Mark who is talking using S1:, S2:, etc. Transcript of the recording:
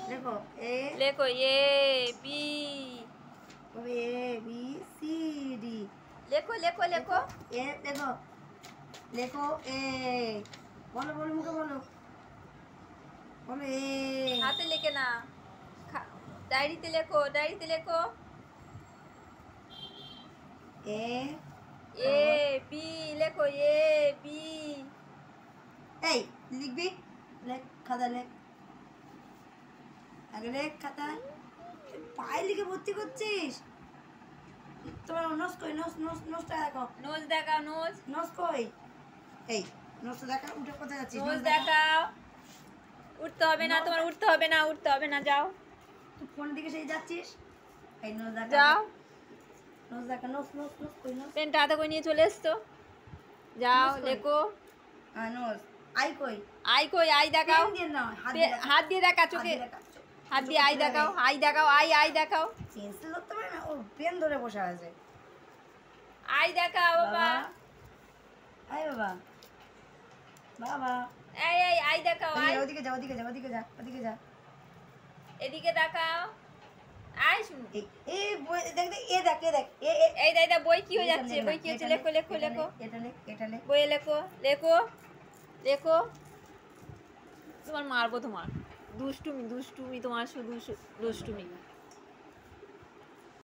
S1: देखो ए
S2: लेको A B
S1: A B C D
S2: लेको लेको लेको
S1: ए देखो देखो ए बोलो बोलो मुझे बोलो बोलो ए
S2: हाथ लेके ना डायरी ते लेको ए बी लेको ए बी
S1: এই লিখবি লেখ খাতা লেখ আগে লেখ খাতায় পায়ে লিখে ভর্তি করছিস তোমার নোস কই নোসটা দেখো
S2: নোজ দেখাও
S1: নোস কই এই নোসটা দেখা উঠে কোথায় যাচ্ছিস
S2: নোজ দেখাও উঠতে হবে না তোমার উঠতে হবে না যাও
S1: তুই কোন দিকে সেই যাচ্ছিস এই নোস দেখা
S2: যাও
S1: নোস দেখা নোস কই নোস
S2: পেনটা হাতে করে নিয়ে চলে এসছো যাও লেখো
S1: নোস আই কই
S2: আই দেখাও
S1: পেন দিয়ে নাও
S2: হাত দিয়ে দেখা চোখে হাত দিয়ে আই দেখাও আই দেখাও
S1: পেন্সিল ধরতে পারে না ও পেন ধরে বসে আছে
S2: আই দেখাও বাবা
S1: আই বাবা বাবা
S2: এই আই দেখাও
S1: ওদিকে যা
S2: এদিকে দেখাও আই শুনো
S1: এই দেখ
S2: এই দাদা বই কি হয়ে যাচ্ছে লেখো
S1: এটা লেখ
S2: বইয়ে লেখো তোমার মারবো তোমার দুষ্টুমি তোমার শুধু দুষ্টুমি